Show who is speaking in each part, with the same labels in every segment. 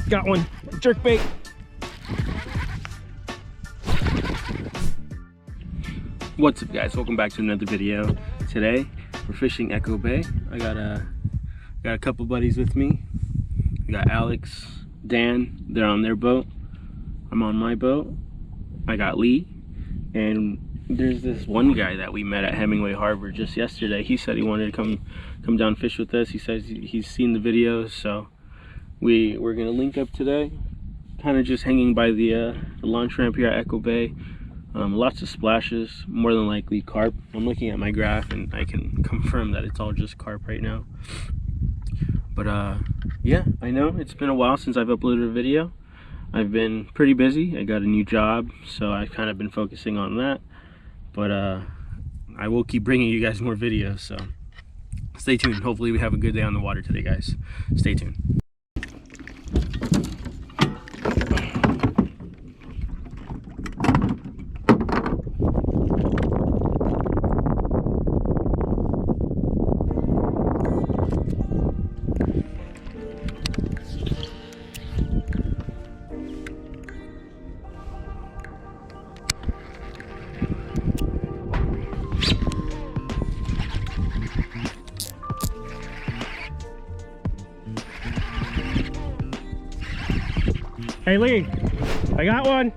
Speaker 1: Got one. Jerkbait. What's up, guys? Welcome back to another video. Today we're fishing Echo Bay. I got a couple buddies with me. We got Alex, Dan. They're on their boat. I'm on my boat. I got Lee, and there's this one guy that we met at Hemingway Harbor just yesterday. He said he wanted to come down fish with us. He says he's seen the videos, so we're gonna link up today. Kind of just hanging by the launch ramp here at Echo Bay. Lots of splashes, more than likely carp. I'm looking at my graph and I can confirm that it's all just carp right now. But yeah, I know it's been a while since I've uploaded a video. I've been pretty busy. I got a new job, so I've kind of been focusing on that. But I will keep bringing you guys more videos, so stay tuned. Hopefully we have a good day on the water today, guys. Stay tuned. Hey Lee, I got one.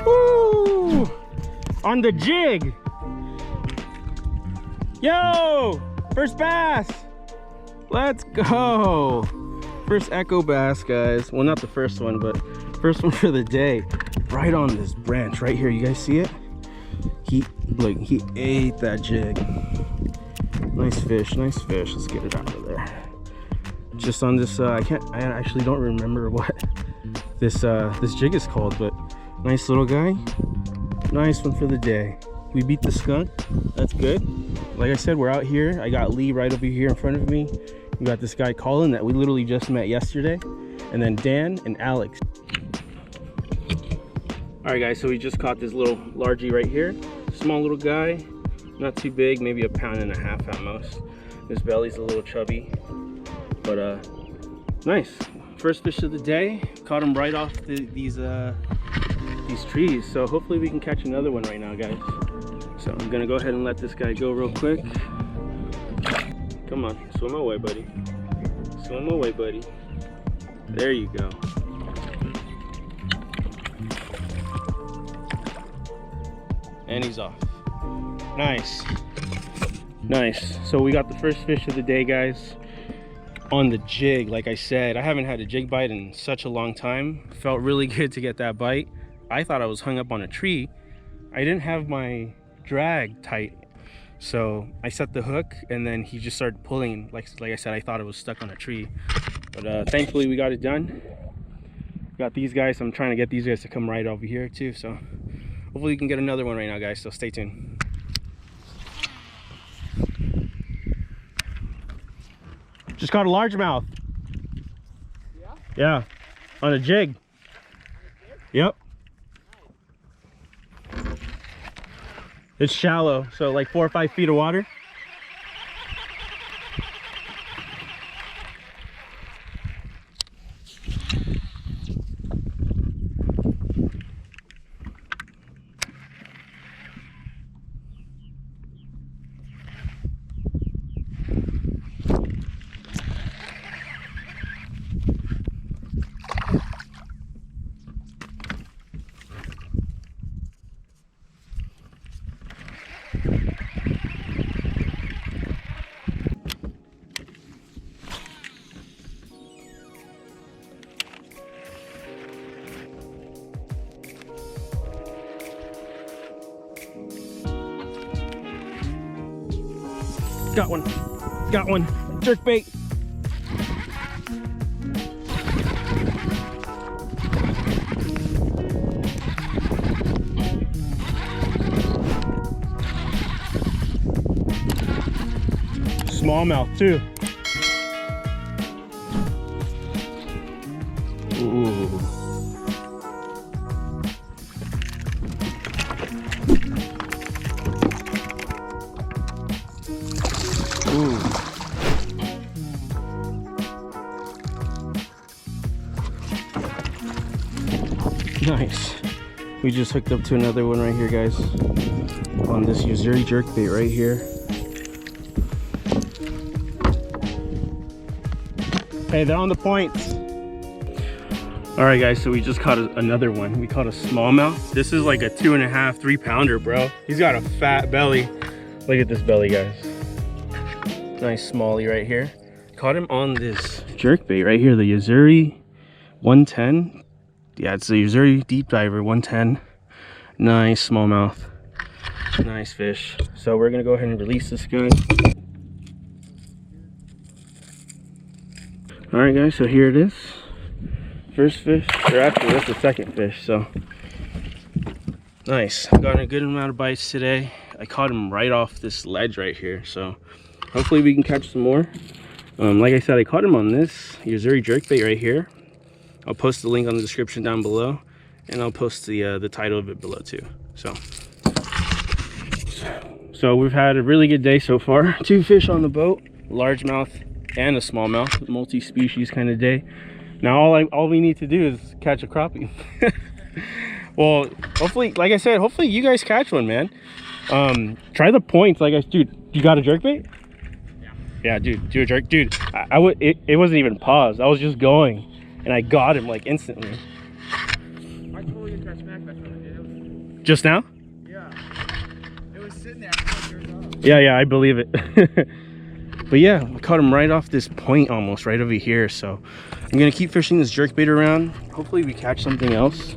Speaker 1: Woo! On the jig. Yo, first bass. Let's go. First Echo bass, guys. Well, not the first one, but first one for the day. Right on this branch right here. You guys see it? He ate that jig. Nice fish, nice fish. Let's get it out of there. Just on this, I actually don't remember what this jig is called, but nice little guy. Nice one for the day. We beat the skunk. That's good. Like I said, we're out here. I got Lee right over here in front of me. We got this guy Colin that we literally just met yesterday, and then Dan and Alex. All right, guys. So we just caught this little largie right here. Small little guy. Not too big, maybe 1.5 pounds at most. His belly's a little chubby, but nice. First fish of the day. Caught him right off these trees. So hopefully we can catch another one right now, guys. So I'm gonna go ahead and let this guy go real quick. Come on, swim away, buddy. Swim away, buddy. There you go. And he's off. Nice, nice. So we got the first fish of the day, guys, on the jig. Like I said, I haven't had a jig bite in such a long time. Felt really good to get that bite. I thought I was hung up on a tree. I didn't have my drag tight, so I set the hook and then he just started pulling. Like I said, I thought it was stuck on a tree, but thankfully we got it done. Got these guys. I'm trying to get these guys to come right over here too, so hopefully we can get another one right now, guys, so stay tuned. Just caught a largemouth. Yeah? Yeah, on a jig. Yep. It's shallow, so like 4 or 5 feet of water. Got one. Got one. Jerkbait. Smallmouth too. Ooh. Ooh. Nice. We just hooked up to another one right here, guys. On this Uzuri jerkbait right here. Hey, they're on the points. All right, guys, so we just caught another one. We caught a smallmouth. This is like a 2.5, 3 pounder, bro. He's got a fat belly. Look at this belly, guys. Nice smallie right here. Caught him on this jerkbait right here, the Uzuri 110. Yeah, it's the Uzuri deep diver 110. Nice smallmouth. Nice fish. So we're gonna go ahead and release this guy. All right, guys, so here it is. First fish, or actually that's the second fish. So nice. Got a good amount of bites today. I caught him right off this ledge right here, so hopefully we can catch some more. Like I said, I caught him on this Uzuri jerkbait right here. I'll post the link on the description down below, and I'll post the title of it below too. So we've had a really good day so far. 2 fish on the boat, largemouth and a smallmouth, multi-species kind of day. Now all we need to do is catch a crappie. Well, hopefully, like I said, hopefully you guys catch one, man. Try the points. Dude, you got a jerkbait? Yeah, dude, do a jerk. Dude, it wasn't even paused. I was just going, and I got him like instantly.
Speaker 2: I told you to catch smack bass on it.
Speaker 1: Just now?
Speaker 2: Yeah. It was sitting there.
Speaker 1: Yeah, I believe it. But yeah, I caught him right off this point almost, right over here. So I'm gonna keep fishing this jerkbait around. Hopefully we catch something else.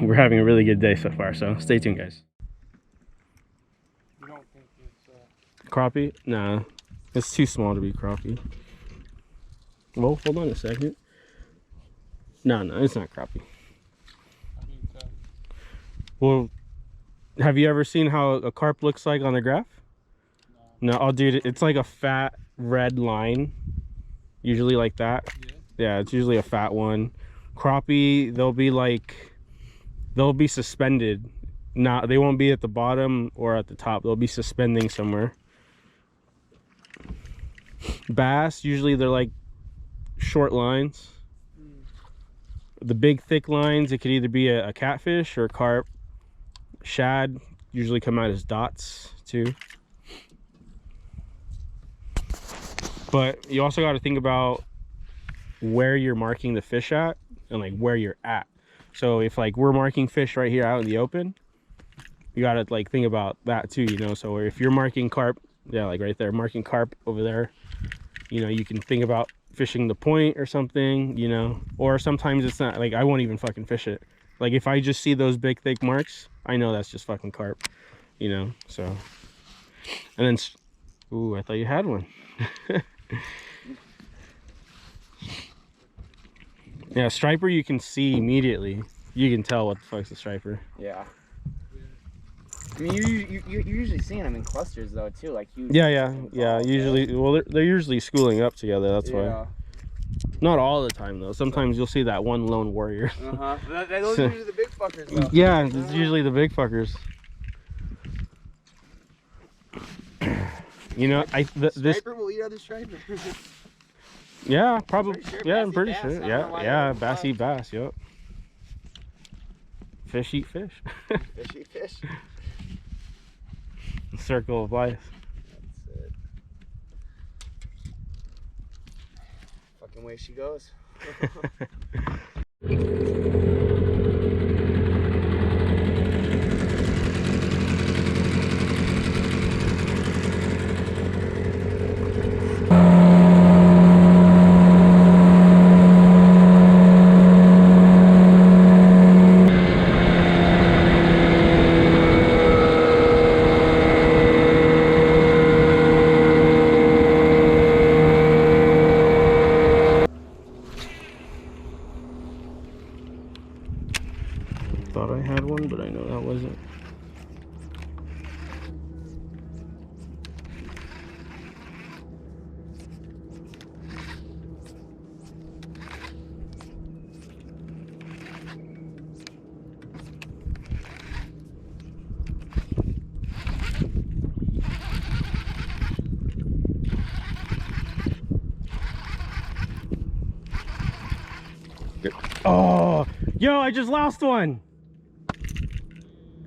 Speaker 1: We're having a really good day so far, so stay tuned, guys.
Speaker 2: You don't think it's
Speaker 1: Crappie? Nah, it's too small to be crappie. Well, hold on a second. No, it's not crappie. Well, have you ever seen how a carp looks like on the graph? No, oh dude, it's like a fat red line, usually like that. Yeah, it's usually a fat one. Crappie, they'll be suspended. They won't be at the bottom or at the top. They'll be suspending somewhere. Bass, usually they're like short lines. The big thick lines, it could either be a catfish or a carp. Shad usually come out as dots too. But you also got to think about where you're marking the fish at and like where you're at. So if like we're marking fish right here out in the open, you got to like think about that too, you know. So if you're marking carp, yeah, like right there, marking carp over there, you know, you can think about fishing the point or something, you know. Or sometimes it's not, like I won't even fucking fish it. Like if I just see those big thick marks, I know that's just fucking carp, you know. So, and then, ooh, I thought you had one. Yeah, striper you can see immediately. You can tell what the fuck's a striper.
Speaker 3: Yeah. I mean, you're usually seeing them in clusters though too, like huge.
Speaker 1: Yeah. Usually, well, they're usually schooling up together. That's why. Not all the time though. Sometimes you'll see that one lone warrior.
Speaker 3: Those are usually the big fuckers though.
Speaker 1: Yeah, it's usually the big fuckers. You know, this
Speaker 3: striper will eat other striper.
Speaker 1: Yeah, probably.
Speaker 3: Sure,
Speaker 1: yeah, I'm pretty
Speaker 3: bass.
Speaker 1: sure. Yeah, bass eat bass. Yep. Fish eat fish.
Speaker 3: Fish eat fish.
Speaker 1: The circle of life.
Speaker 3: That's it. Fucking way she goes.
Speaker 1: Thought I had one, but I know that wasn't. Oh, Yo, I just lost one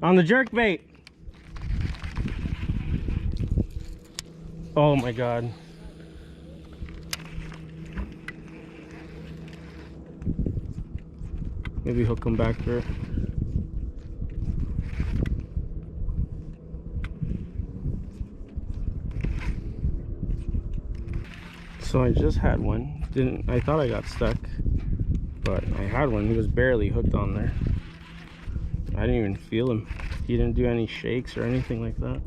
Speaker 1: on the jerkbait. Oh my god. Maybe he'll come back for it. So I just had one. I thought I got stuck, but I had one. He was barely hooked on there. I didn't even feel him. He didn't do any shakes or anything like that.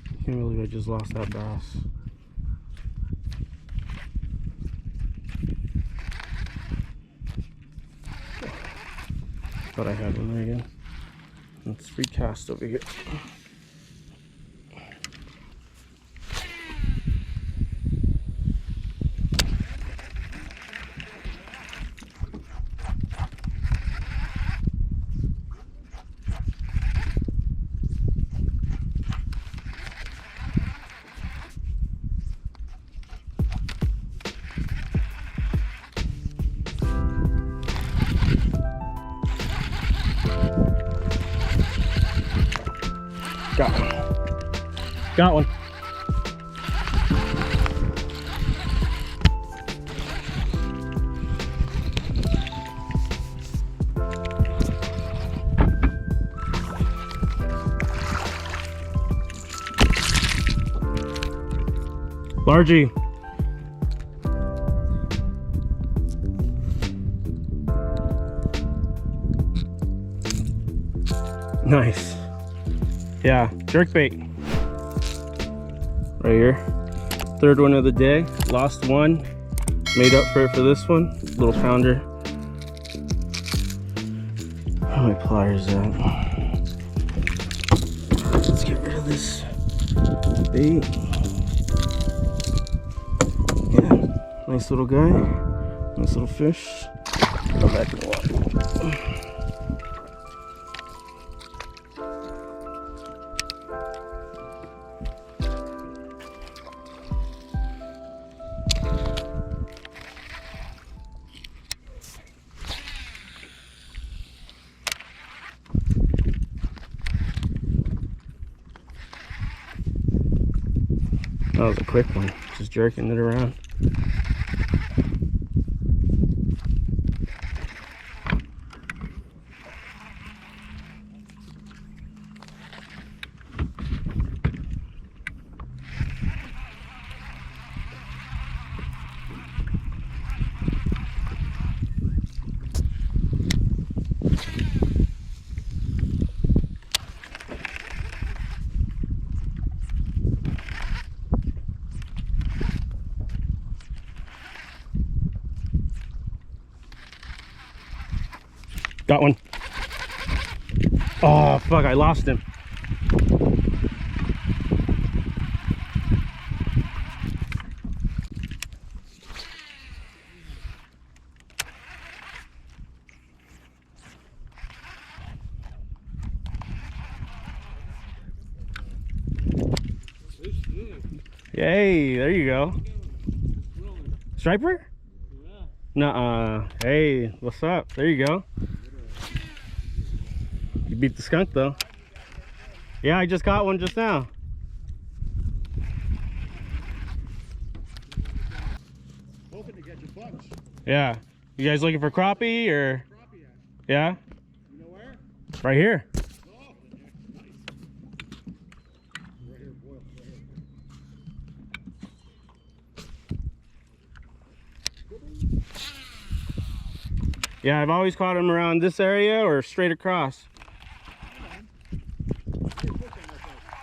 Speaker 1: I can't believe I just lost that bass. Thought I had one there again. Let's recast over here. Got one. Got one. Largie. Nice. Yeah, jerkbait. Right here. Third one of the day. Lost one. Made up for it for this one. Little pounder. Where are my pliers at? Let's get rid of this bait. Yeah, nice little guy. Nice little fish. Go back in the water. That was a quick one, just jerking it around. Got one. Oh, fuck, I lost him. Yay, there you go. Striper? Nuh-uh. Hey, what's up? There you go. You beat the skunk though. Yeah, I just caught one just now.
Speaker 2: Hoping to get your bucks.
Speaker 1: Yeah. You guys looking for crappie or?
Speaker 2: Crappie at.
Speaker 1: Yeah?
Speaker 2: You know where?
Speaker 1: Right here.
Speaker 2: Oh, nice. Right here, boil. Right here.
Speaker 1: Yeah, I've always caught them around this area or straight across.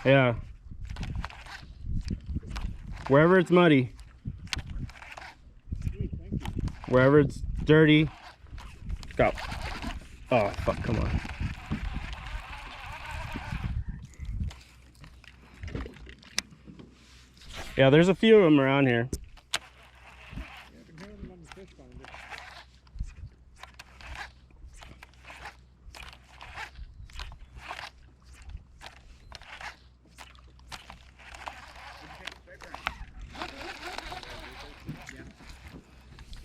Speaker 1: Yeah. Wherever it's muddy. Wherever it's dirty. Go. Oh, fuck, come on. Yeah, there's a few of them around here.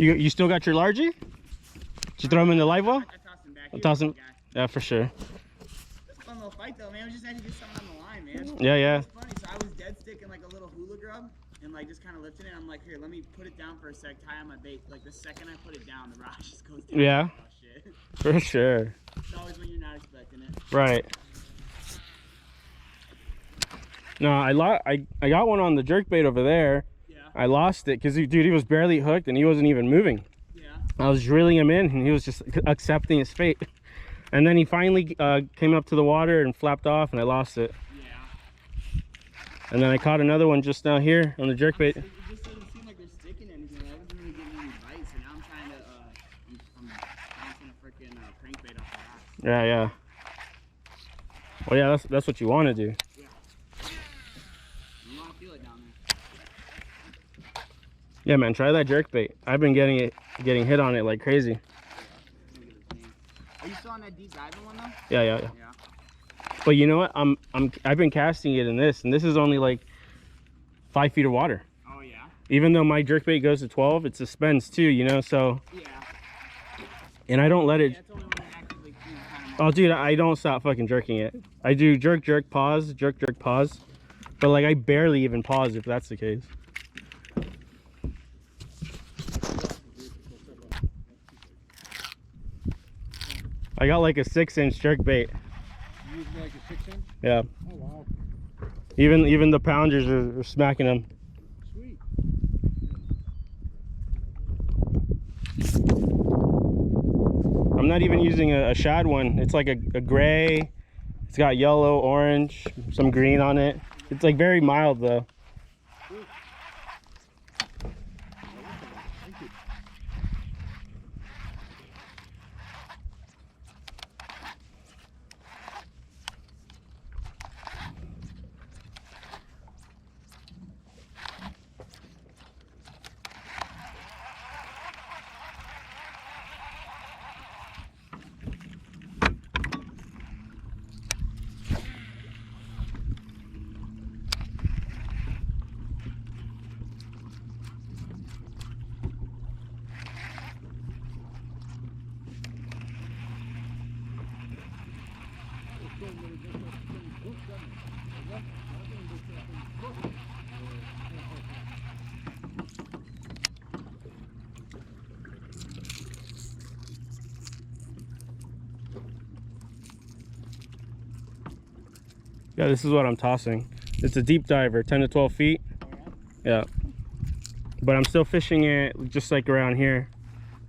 Speaker 1: You still got your largie? Did you throw him in the live well?
Speaker 3: I tossed him back.
Speaker 1: I'll toss him. Yeah, for sure.
Speaker 3: It's a fun little fight though, man. We just had to get something on the line, man.
Speaker 1: Yeah, yeah.
Speaker 3: It was funny. So I was dead sticking like a little hula grub and like just kind of lifting it. I'm like, here, let me put it down for a sec, tie on my bait. Like the second I put it down, the rod just goes down.
Speaker 1: Yeah.
Speaker 3: Oh shit.
Speaker 1: For sure.
Speaker 3: It's always when you're not expecting it.
Speaker 1: Right. No, I got one on the jerkbait over there.
Speaker 3: Yeah.
Speaker 1: I lost it because dude, he was barely hooked and he wasn't even moving.
Speaker 3: Yeah.
Speaker 1: I was reeling him in and he was just accepting his fate. And then he finally came up to the water and flapped off and I lost it.
Speaker 3: Yeah.
Speaker 1: And then I caught another one just now here on the jerkbait.
Speaker 3: It just doesn't seem like they're sticking anything. I wasn't really getting any bites, and now I'm trying to I'm bouncing a freaking crankbait off the rocks.
Speaker 1: Yeah, yeah. Well, yeah, that's what you want to do.
Speaker 3: Yeah. You want to feel it down there.
Speaker 1: Yeah, man, try that jerkbait. I've been getting hit on it like crazy.
Speaker 3: Are you still on that deep diving one though?
Speaker 1: Yeah, yeah, yeah.
Speaker 3: Yeah.
Speaker 1: But you know what? I've been casting it in this, and this is only like 5 feet of water.
Speaker 3: Oh yeah.
Speaker 1: Even though my jerkbait goes to 12, it suspends too, you know. So.
Speaker 3: Yeah.
Speaker 1: And I don't let it.
Speaker 3: Yeah, that's only when it actively, kind of.
Speaker 1: Oh, dude, I don't stop fucking jerking it. I do jerk, jerk, pause, jerk, jerk, pause. But like, I barely even pause if that's the case. I got like a 6-inch jerkbait.
Speaker 2: You using like a 6-inch?
Speaker 1: Yeah.
Speaker 2: Oh wow.
Speaker 1: Even the pounders are smacking them.
Speaker 2: Sweet.
Speaker 1: I'm not even using a shad one. It's like a gray. It's got yellow, orange, some green on it. It's like very mild though. Yeah, this is what I'm tossing. It's a deep diver, 10 to 12 feet. Yeah. But I'm still fishing it just like around here.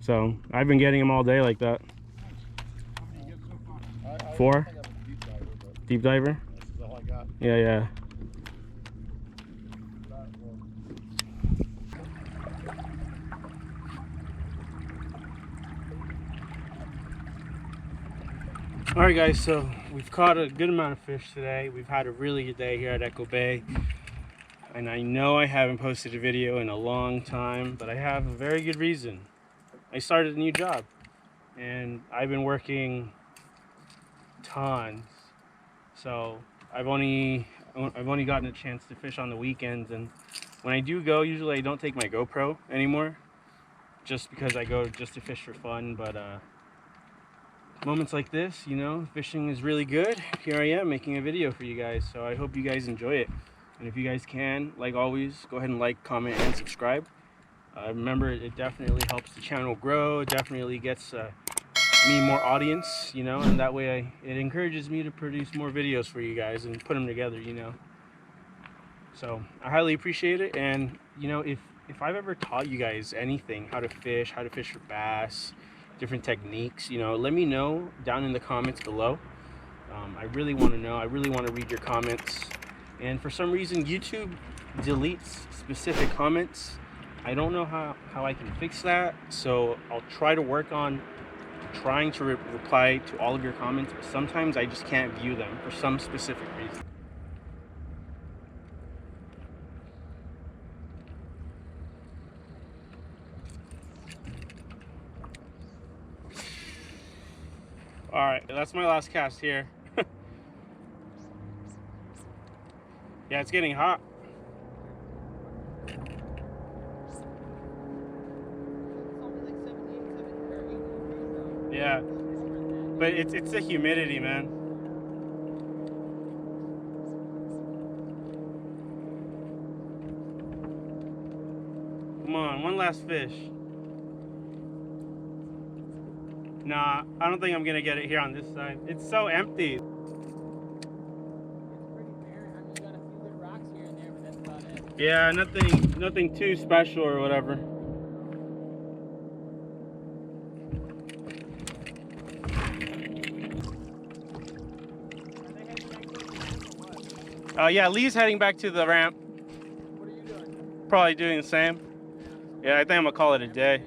Speaker 1: So I've been getting them all day like that.
Speaker 2: How many you get so far?
Speaker 1: 4?
Speaker 2: I think I'm a deep diver, but
Speaker 1: Deep diver?
Speaker 2: this is all I got.
Speaker 1: Yeah, yeah. All right, guys, so we've caught a good amount of fish today. We've had a really good day here at Echo Bay. And I know I haven't posted a video in a long time, but I have a very good reason. I started a new job and I've been working tons. So I've only gotten a chance to fish on the weekends, and when I do go, usually I don't take my GoPro anymore, just because I go just to fish for fun. But moments like this, you know, fishing is really good. Here I am making a video for you guys, so I hope you guys enjoy it. And if you guys can, like always, go ahead and like, comment, and subscribe. Remember, it definitely helps the channel grow. It definitely gets me more audience, you know, and that way it encourages me to produce more videos for you guys and put them together, you know. So I highly appreciate it. And you know, if I've ever taught you guys anything, how to fish for bass, different techniques, you know, let me know down in the comments below. I really want to know. I really want to read your comments. And for some reason, YouTube deletes specific comments. I don't know how I can fix that, so I'll try to work on trying to reply to all of your comments, but sometimes I just can't view them for some specific reason. All right, that's my last cast here. Yeah, it's getting hot.
Speaker 3: So
Speaker 1: Yeah. But it's the humidity, man. Come on, one last fish. Nah, I don't think I'm gonna get it here on this side. It's so empty.
Speaker 3: It's pretty barren. I mean, you got a few good rocks here and there, but that's about it.
Speaker 1: Yeah, nothing too special or whatever. Yeah, Lee's heading back to the ramp.
Speaker 3: What are you doing?
Speaker 1: Probably doing the same. Yeah, I think I'm gonna call it a day.